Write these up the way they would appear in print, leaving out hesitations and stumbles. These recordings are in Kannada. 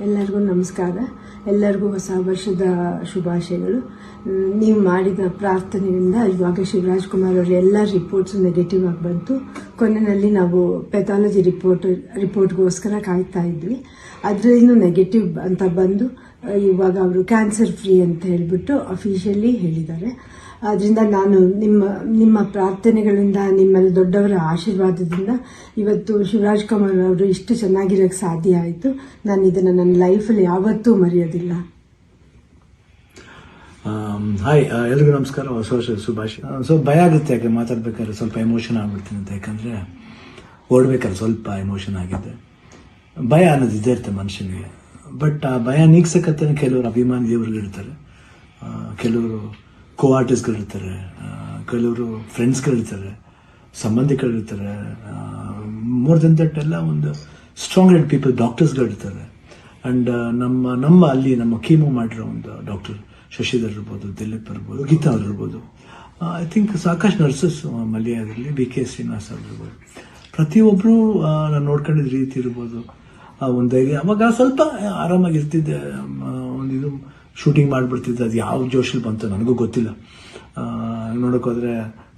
ಎಲ್ಲರಿಗೂ ನಮಸ್ಕಾರ. ಎಲ್ಲರಿಗೂ ಹೊಸ ವರ್ಷದ ಶುಭಾಶಯಗಳು. ನೀವು ಮಾಡಿದ ಪ್ರಾರ್ಥನೆಯಿಂದ ಇವಾಗ ಶಿವರಾಜ್ ಕುಮಾರ್ ಅವರ ಎಲ್ಲ ರಿಪೋರ್ಟ್ಸ್ ನೆಗೆಟಿವ್ ಆಗಿ ಬಂತು. ಕೊನೆಯಲ್ಲಿ ನಾವು ಪೆಥಾಲಜಿ ರಿಪೋರ್ಟ್ಗೋಸ್ಕರ ಕಾಯ್ತಾ ಇದ್ವಿ. ಅದರಲ್ಲೂ ನೆಗೆಟಿವ್ ಅಂತ ಬಂದು ಇವಾಗ ಅವರು ಕ್ಯಾನ್ಸರ್ ಫ್ರೀ ಅಂತ ಹೇಳಿಬಿಟ್ಟು ಅಫಿಷಿಯಲಿ ಹೇಳಿದ್ದಾರೆ. ಆದ್ದರಿಂದ ನಾನು ನಿಮ್ಮ ಪ್ರಾರ್ಥನೆಗಳಿಂದ, ನಿಮ್ಮಲ್ಲಿ ದೊಡ್ಡವರ ಆಶೀರ್ವಾದದಿಂದ ಇವತ್ತು ಶಿವರಾಜ್ ಕುಮಾರ್ ಅವರು ಇಷ್ಟು ಚೆನ್ನಾಗಿರೋಕ್ಕೆ ಸಾಧ್ಯ ಆಯಿತು. ನಾನು ಇದನ್ನು ನನ್ನ ಲೈಫಲ್ಲಿ ಯಾವತ್ತೂ ಮರೆಯೋದಿಲ್ಲ. ಹಾಯ್, ಎಲ್ರಿಗೂ ನಮಸ್ಕಾರ, ಹೊಸ ವರ್ಷದ ಶುಭಾಶಯ. ಭಯ ಆಗುತ್ತೆ, ಯಾಕೆ ಮಾತಾಡ್ಬೇಕಾದ್ರೆ ಸ್ವಲ್ಪ ಎಮೋಷನ್ ಆಗ್ಬಿಡ್ತೀನಿ ಅಂತ. ಯಾಕಂದರೆ ಓಡ್ಬೇಕಾದ್ರೆ ಸ್ವಲ್ಪ ಎಮೋಷನ್ ಆಗಿದೆ. ಭಯ ಅನ್ನೋದು ಇದ್ದೇ ಇರುತ್ತೆ ಮನುಷ್ಯನಿಗೆ. ಬಟ್ ಆ ಭಯ ನೀಗ್ಸಕತ್ತೇನೆ ಕೆಲವರು ಅಭಿಮಾನಿ ದೇವರುಗಳಿರ್ತಾರೆ, ಕೆಲವರು ಕೋ ಆರ್ಟಿಸ್ಟ್ಗಳಿರ್ತಾರೆ, ಕೆಲವರು ಫ್ರೆಂಡ್ಸ್ಗಳಿರ್ತಾರೆ, ಸಂಬಂಧಿಕರಿರ್ತಾರೆ. ಮೋರ್ ದೆನ್ ದಟ್ ಎಲ್ಲ ಒಂದು ಸ್ಟ್ರಾಂಗ್ ಹೆಡ್ ಪೀಪಲ್, ಡಾಕ್ಟರ್ಸ್ಗಳಿರ್ತಾರೆ. ಆ್ಯಂಡ್ ನಮ್ಮ ಅಲ್ಲಿ ನಮ್ಮ ಕೀಮೋ ಮಾಡಿರೋ ಒಂದು ಡಾಕ್ಟರ್ ಶಶಿಧರ್ ಇರ್ಬೋದು, ದಿಲೀಪ್ ಇರ್ಬೋದು, ಗೀತಾ ಅವ್ರು ಇರ್ಬೋದು, ಐ ಥಿಂಕ್ ಸಾಕಷ್ಟು ನರ್ಸಸ್ ಮಲ್ಯ ಆಗಿರಲಿ, ಬಿ ಕೆ ಶ್ರೀನಿವಾಸ್ ಅವ್ರು ಇರ್ಬೋದು, ಪ್ರತಿಯೊಬ್ಬರು ನಾನು ನೋಡ್ಕೊಂಡಿದ್ದ ರೀತಿ ಇರ್ಬೋದು. ಒಂದು ಅವಾಗ ಸ್ವಲ್ಪ ಆರಾಮಾಗಿರ್ತಿದ್ದೆ. ಒಂದಿದು ಶೂಟಿಂಗ್ ಮಾಡಿಬಿಡ್ತಿದ್ದೆ. ಅದು ಯಾವ ಜೋಶಲ್ಲಿ ಬಂತು ನನಗೂ ಗೊತ್ತಿಲ್ಲ. ನೋಡೋಕ್ಕೋದ್ರೆ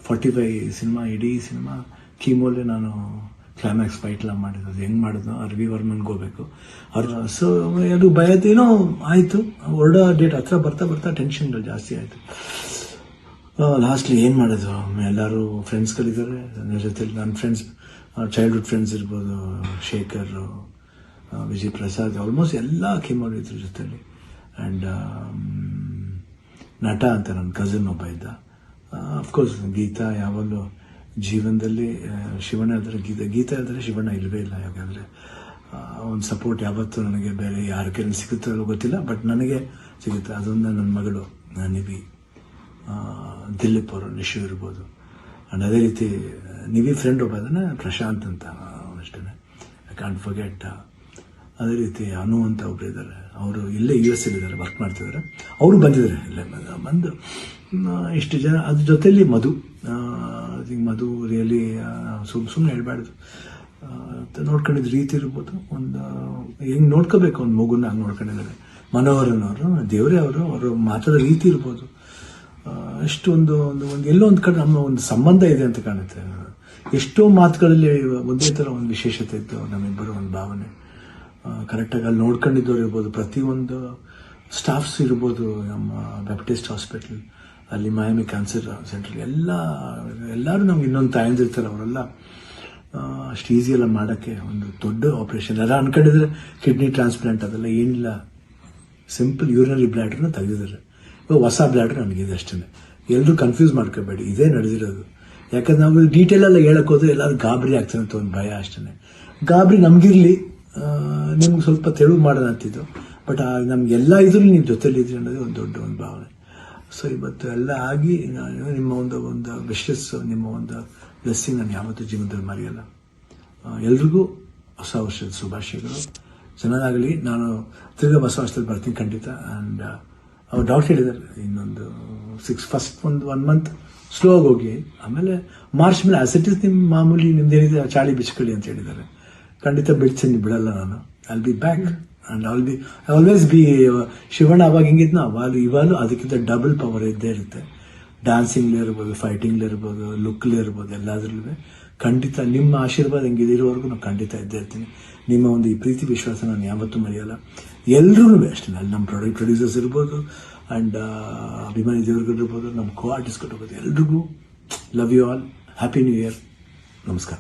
45 ಸಿನಿಮಾ, ಇಡೀ ಸಿನಿಮಾ ಕೀಮೋಲೆ ನಾನು ಕ್ಲೈಮ್ಯಾಕ್ಸ್ ಫೈಟ್ಲ ಮಾಡಿದ್ದು. ಅದು ಹೆಂಗೆ ಮಾಡಿದ್ನೋ ರವಿ ವರ್ಮನ್ಗೆ ಹೋಗ್ಬೇಕು ಅವ್ರು. ಸೊ ಅದು ಭಯದೇನೋ ಆಯಿತು. ಹೊರಡೋ ಡೇಟ್ ಹತ್ರ ಬರ್ತಾ ಟೆನ್ಷನ್ಗಳು ಜಾಸ್ತಿ ಆಯಿತು. ಲಾಸ್ಟ್ಲಿ ಏನು ಮಾಡೋದು, ಎಲ್ಲರೂ ಫ್ರೆಂಡ್ಸ್ಗಳಿದ್ದಾರೆ ನನ್ನ ಜೊತೆಲಿ. ನನ್ನ ಫ್ರೆಂಡ್ಸ್, ಚೈಲ್ಡ್ಹುಡ್ ಫ್ರೆಂಡ್ಸ್ ಇರ್ಬೋದು, ಶೇಖರ್, ವಿಜಯ್ ಪ್ರಸಾದ್, ಆಲ್ಮೋಸ್ಟ್ ಎಲ್ಲ ಕೀಮೋಲಿದ್ರ ಜೊತೆಲಿ. ಆ್ಯಂಡ್ ನಟ ಅಂತ ನನ್ನ ಕಸಿನ್ ಒಬ್ಬ ಇದ್ದ. ಅಫ್ಕೋರ್ಸ್ ಗೀತಾ ಯಾವಾಗಲೂ ಜೀವನದಲ್ಲಿ ಶಿವಣ್ಣ ಇಲ್ದರೆ ಗೀತಾ ಇಲ್ದರೆ ಶಿವಣ್ಣ ಇಲ್ಲವೇ ಇಲ್ಲ. ಯಾಕಂದರೆ ಒಂದು ಸಪೋರ್ಟ್ ಯಾವತ್ತೂ ನನಗೆ ಬೇರೆ ಯಾರ ಕೈಯಲ್ಲಿ ಸಿಗುತ್ತೋ ಗೊತ್ತಿಲ್ಲ, ಬಟ್ ನನಗೆ ಸಿಗುತ್ತೆ. ಅದೊಂದು ನನ್ನ ಮಗಳು ನಿವಿ, ದಿಲೀಪ್ ಅವರು, ನಿಶು ಇರ್ಬೋದು. ಆ್ಯಂಡ್ ಅದೇ ರೀತಿ ನಿವಿ ಫ್ರೆಂಡ್ ಒಬ್ಬ ಅದನ್ನು ಪ್ರಶಾಂತ್ ಅಂತ ಅಷ್ಟೇ, ಐ ಕಾಂಟ್ ಫರ್ಗೆಟ್. ಅದೇ ರೀತಿ ಅನು ಅಂತ ಒಬ್ಬರು ಇದ್ದಾರೆ, ಅವರು ಇಲ್ಲೇ US ಇದ್ದಾರೆ, ವರ್ಕ್ ಮಾಡ್ತಿದ್ದಾರೆ. ಅವರು ಬಂದಿದ್ದಾರೆ ಇಲ್ಲೇ ಬಂದು ಇಷ್ಟು ಜನ. ಅದ್ರ ಜೊತೆಲಿ ಮಧು ರಿಯಲಿ ಸುಮ್ಮನೆ ಹೇಳ್ಬಾರ್ದು, ನೋಡ್ಕೊಂಡಿದ್ದ ರೀತಿ ಇರ್ಬೋದು. ಒಂದು ಹೆಂಗೆ ನೋಡ್ಕೋಬೇಕು ಒಂದು ಮಗುನ ಹಂಗೆ ನೋಡ್ಕೊಂಡಿದ್ದಾರೆ. ಮನೋಹರನವರು, ದೇವರೇ ಅವರು ಮಾತಾಡೋ ರೀತಿ ಇರ್ಬೋದು. ಅಷ್ಟು ಒಂದು ಎಲ್ಲೋ ಒಂದು ಕಡೆ ನಮ್ಮ ಒಂದು ಸಂಬಂಧ ಇದೆ ಅಂತ ಕಾಣುತ್ತೆ. ಎಷ್ಟೋ ಮಾತುಗಳಲ್ಲಿ ಒಂದೇ ಥರ ಒಂದು ವಿಶೇಷತೆ ಇತ್ತು ನಮ್ಮಿಬ್ಬರು, ಒಂದು ಭಾವನೆ. ಕರೆಕ್ಟಾಗಿ ಅಲ್ಲಿ ನೋಡ್ಕೊಂಡಿದ್ದವ್ರು ಇರ್ಬೋದು, ಪ್ರತಿಯೊಂದು ಸ್ಟಾಫ್ಸ್ ಇರ್ಬೋದು, ನಮ್ಮ ಬ್ಯಾಪ್ಟಿಸ್ಟ್ ಹಾಸ್ಪಿಟಲ್ ಅಲ್ಲಿ, ಮಯಾಮಿ ಕ್ಯಾನ್ಸರ್ ಸೆಂಟ್ರಲ್ಲಿ ಎಲ್ಲರೂ ನಮ್ಗೆ ಇನ್ನೊಂದು ತಾಯಂದಿರ್ತಾರೆ. ಅವರೆಲ್ಲ ಅಷ್ಟು ಈಸಿಯೆಲ್ಲ ಮಾಡೋಕ್ಕೆ ಒಂದು ದೊಡ್ಡ ಆಪ್ರೇಷನ್. ಎಲ್ಲ ಅನ್ಕೊಂಡಿದ್ರೆ ಕಿಡ್ನಿ ಟ್ರಾನ್ಸ್ಪ್ಲಾಂಟ್ ಅದೆಲ್ಲ ಏನಿಲ್ಲ, ಸಿಂಪಲ್ ಯೂರಿನರಿ ಬ್ಲ್ಯಾಡ್ರನ್ನ ತೆಗೆದಿದ್ದಾರೆ. ಇವಾಗ ಹೊಸ ಬ್ಲ್ಯಾಡ್ರ್ ನನಗಿದೆ ಅಷ್ಟೇ. ಎಲ್ಲರೂ ಕನ್ಫ್ಯೂಸ್ ಮಾಡ್ಕೋಬೇಡಿ, ಇದೇ ನಡೆದಿರೋದು. ಯಾಕಂದ್ರೆ ನಾವು ಡೀಟೇಲೆಲ್ಲ ಹೇಳಕ್ಕೆ ಹೋದ್ರೆ ಎಲ್ಲರೂ ಗಾಬರಿ ಆಗ್ತಾರೆ ಅಂತ ಒಂದು ಭಯ ಅಷ್ಟೇ. ಗಾಬರಿ ನಮಗಿರಲಿ, ನಿಮ್ಗೆ ಸ್ವಲ್ಪ ತೆಳುವು ಮಾಡೋಣ ಅಂತಿದ್ದು. ಬಟ್ ನಮಗೆಲ್ಲ ಇದ್ರಲ್ಲಿ ನೀವು ಜೊತೆಲಿದ್ರಿ ಅನ್ನೋದೇ ಒಂದು ದೊಡ್ಡ ಒಂದು ಭಾವನೆ. ಸೊ ಇವತ್ತು ಎಲ್ಲ ಆಗಿ ನಿಮ್ಮ ಒಂದು ವಿಶಸ್, ನಿಮ್ಮ ಒಂದು ಬ್ಲೆಸ್ಸಿಂಗ್ ನಾನು ಯಾವತ್ತೂ ಜೀವನದಲ್ಲಿ ಮರೆಯಲ್ಲ. ಎಲ್ರಿಗೂ ಹೊಸ ವರ್ಷದ ಶುಭಾಶಯಗಳು. ಚೆನ್ನಾಗಲಿ. ನಾನು ತಿರ್ಗಾ ಹೊಸ ವರ್ಷದಲ್ಲಿ ಬರ್ತೀನಿ ಖಂಡಿತ. ಆ್ಯಂಡ್ ಅವ್ರು ಡಾಕ್ಟರ್ ಹೇಳಿದ್ದಾರೆ, ಇನ್ನೊಂದು ಫಸ್ಟ್ ಒಂದು 1 ಮಂತ್ ಸ್ಲೋ ಆಗಿ ಹೋಗಿ, ಆಮೇಲೆ ಮಾರ್ಚ್ ಮೇಲೆ ಆಸಿಟಿಸ್ ನಿಮ್ಮ ಮಾಮೂಲಿ ನಿಮ್ದೇನಿದೆ ಚಾಳಿ ಬಿಚ್ಕೊಳ್ಳಿ ಅಂತ ಹೇಳಿದ್ದಾರೆ. ಖಂಡಿತ ಬಿಡ್ತೀನಿ, ಬಿಡಲ್ಲ ನಾನು. I'll be back and always B Shivanna. ಅವಾಗ ಹೆಂಗಿದ್ನೋ ಇವಾಗಲೂ ಅದಕ್ಕಿಂತ ಡಬಲ್ ಪವರ್ ಇದ್ದೇ ಇರುತ್ತೆ. ಡ್ಯಾನ್ಸಿಂಗ್ಲೇ ಇರ್ಬೋದು, ಫೈಟಿಂಗ್ಲೇ ಇರ್ಬೋದು, ಲುಕ್ಲೇ ಇರ್ಬೋದು, ಎಲ್ಲಾದ್ರಲ್ಲೂ ಖಂಡಿತ ನಿಮ್ಮ ಆಶೀರ್ವಾದ ಹೆಂಗಿದೆ ಇರೋವರೆಗೂ ನಾನು ಖಂಡಿತ ಇದ್ದೇ ಇರ್ತೀನಿ. ನಿಮ್ಮ ಒಂದು ಈ ಪ್ರೀತಿ ವಿಶ್ವಾಸ ನಾನು ಯಾವತ್ತೂ ಮರೆಯಲ್ಲ. ಎಲ್ರೂ ಅಷ್ಟೇ, ಅಲ್ಲಿ ನಮ್ಮ ಪ್ರೊಡ್ಯೂಸರ್ಸ್ ಇರ್ಬೋದು, ಆ್ಯಂಡ್ ಅಭಿಮಾನಿ ದೇವರುಗಳಿರ್ಬೋದು, ನಮ್ಮ ಕೋ ಆರ್ಟಿಸ್ಟ್ಗಳಿರ್ಬೋದು, ಎಲ್ರಿಗೂ love you all. Happy new year. ನಮಸ್ಕಾರ.